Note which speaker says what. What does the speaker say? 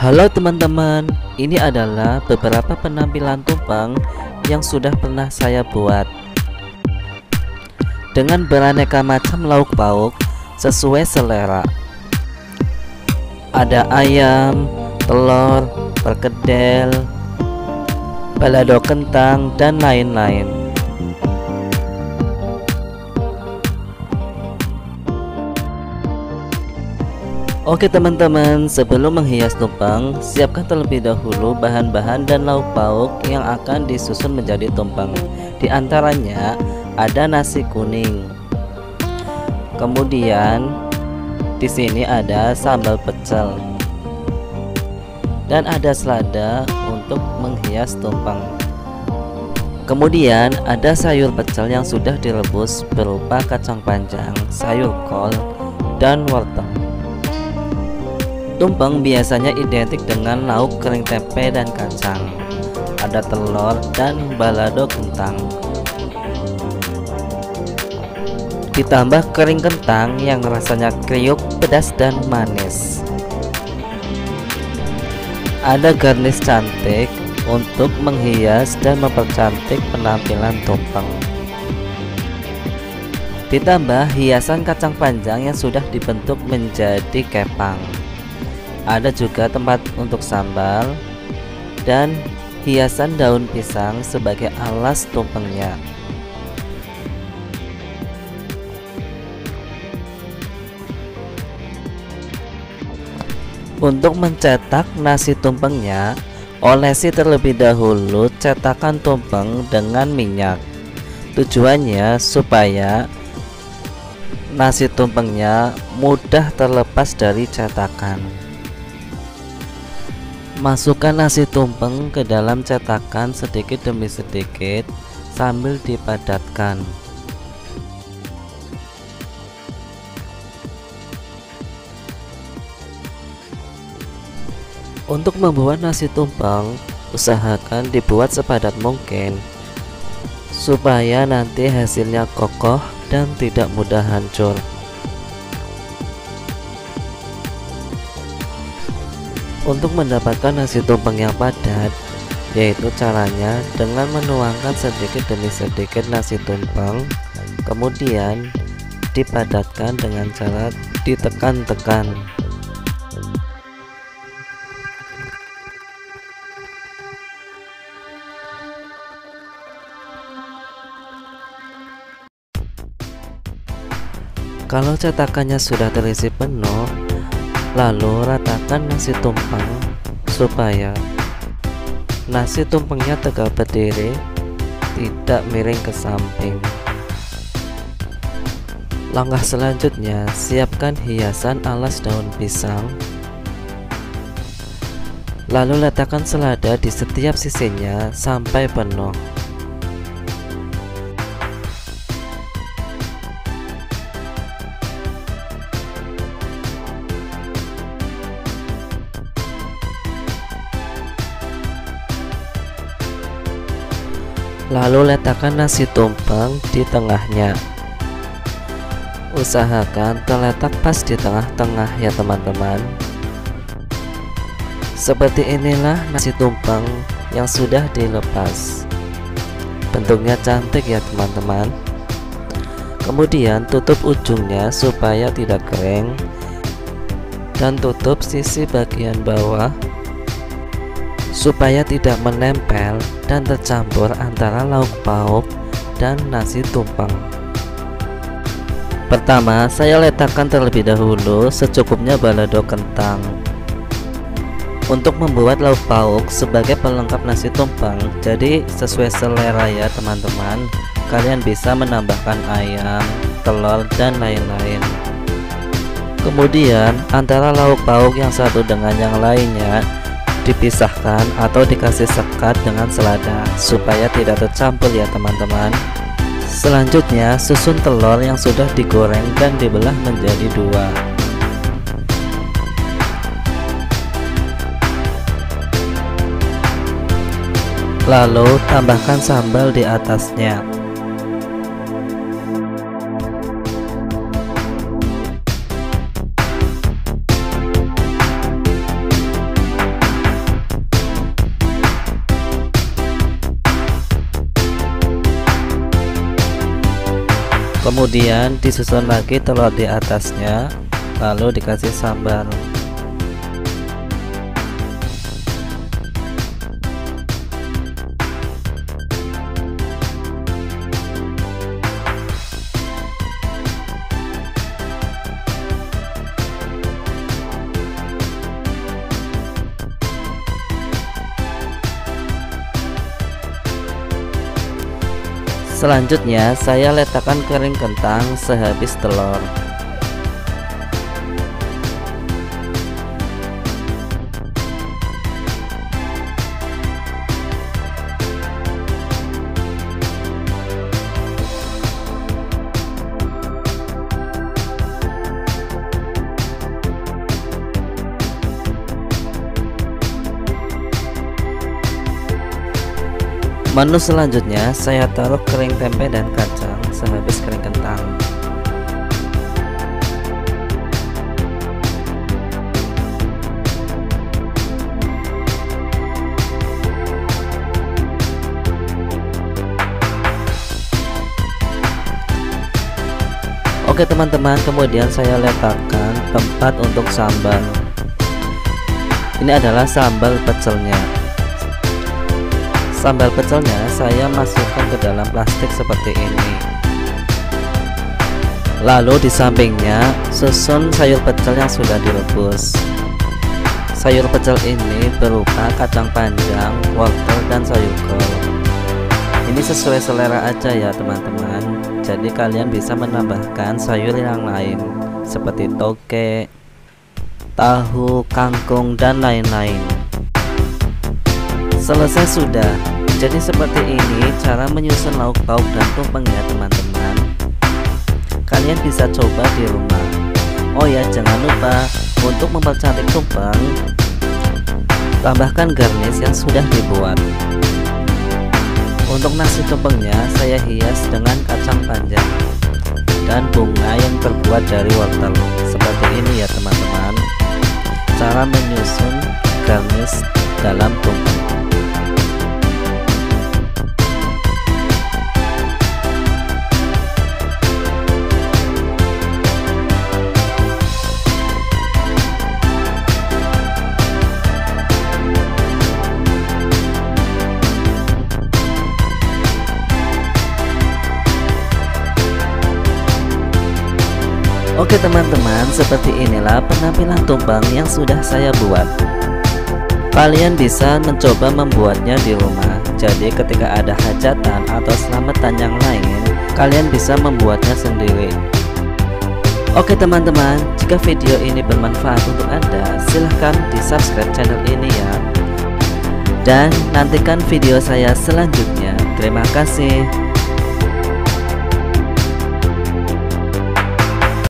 Speaker 1: Halo teman-teman, ini adalah beberapa penampilan tumpeng yang sudah pernah saya buat dengan beraneka macam lauk pauk sesuai selera. Ada ayam, telur, perkedel, balado kentang, dan lain-lain. Oke teman-teman, sebelum menghias tumpeng, siapkan terlebih dahulu bahan-bahan dan lauk pauk yang akan disusun menjadi tumpeng. Di antaranya ada nasi kuning. Kemudian di sini ada sambal pecel. Dan ada selada untuk menghias tumpeng. Kemudian ada sayur pecel yang sudah direbus berupa kacang panjang, sayur kol, dan wortel. Tumpeng biasanya identik dengan lauk kering tempe dan kacang. Ada telur dan balado kentang. Ditambah kering kentang yang rasanya kriuk, pedas, dan manis. Ada garnish cantik untuk menghias dan mempercantik penampilan tumpeng. Ditambah hiasan kacang panjang yang sudah dibentuk menjadi kepang. Ada juga tempat untuk sambal dan hiasan daun pisang sebagai alas tumpengnya. Untuk mencetak nasi tumpengnya, olesi terlebih dahulu cetakan tumpeng dengan minyak. Tujuannya supaya nasi tumpengnya mudah terlepas dari cetakan. Masukkan nasi tumpeng ke dalam cetakan sedikit demi sedikit sambil dipadatkan. Untuk membuat nasi tumpeng, usahakan dibuat sepadat mungkin supaya nanti hasilnya kokoh dan tidak mudah hancur. Untuk mendapatkan nasi tumpeng yang padat, yaitu caranya dengan menuangkan sedikit demi sedikit nasi tumpeng, kemudian dipadatkan dengan cara ditekan-tekan. Kalau cetakannya sudah terisi penuh, lalu ratakan nasi tumpeng supaya nasi tumpengnya tegak berdiri, tidak miring ke samping. Langkah selanjutnya, siapkan hiasan alas daun pisang. Lalu letakkan selada di setiap sisinya sampai penuh. Lalu letakkan nasi tumpeng di tengahnya. Usahakan terletak pas di tengah-tengah ya teman-teman. Seperti inilah nasi tumpeng yang sudah dilepas. Bentuknya cantik ya teman-teman. Kemudian tutup ujungnya supaya tidak kering, dan tutup sisi bagian bawah supaya tidak menempel dan tercampur antara lauk pauk dan nasi tumpeng. Pertama, saya letakkan terlebih dahulu secukupnya balado kentang. Untuk membuat lauk pauk sebagai pelengkap nasi tumpeng, jadi sesuai selera ya teman-teman. Kalian bisa menambahkan ayam, telur, dan lain-lain. Kemudian antara lauk pauk yang satu dengan yang lainnya dipisahkan atau dikasih sekat dengan selada supaya tidak tercampur ya teman-teman. Selanjutnya susun telur yang sudah digoreng dan dibelah menjadi dua. Lalu tambahkan sambal di atasnya. Kemudian disusun lagi telur di atasnya, lalu dikasih sambal. Selanjutnya saya letakkan kering kentang sehabis telur. Menu selanjutnya saya taruh kering tempe dan kacang sehabis kering kentang. Oke teman-teman, kemudian saya letakkan tempat untuk sambal. Ini adalah sambal pecelnya. Sambal pecelnya saya masukkan ke dalam plastik seperti ini. Lalu di sampingnya susun sayur pecel yang sudah direbus. Sayur pecel ini berupa kacang panjang, wortel, dan sayur kol. Ini sesuai selera aja ya teman-teman. Jadi kalian bisa menambahkan sayur yang lain seperti toge, tahu, kangkung, dan lain-lain. Selesai sudah. Jadi seperti ini cara menyusun lauk pauk dan tumpeng ya teman-teman. Kalian bisa coba di rumah. Oh ya, jangan lupa untuk mempercantik tumpeng, tambahkan garnish yang sudah dibuat. Untuk nasi tumpengnya saya hias dengan kacang panjang dan bunga yang terbuat dari wortel. Seperti ini ya teman-teman cara menyusun garnish dalam tumpeng. Oke teman-teman, seperti inilah penampilan tumpeng yang sudah saya buat. Kalian bisa mencoba membuatnya di rumah. Jadi ketika ada hajatan atau selamatan yang lain, kalian bisa membuatnya sendiri. Oke teman-teman, jika video ini bermanfaat untuk Anda, silahkan di subscribe channel ini ya. Dan nantikan video saya selanjutnya. Terima kasih.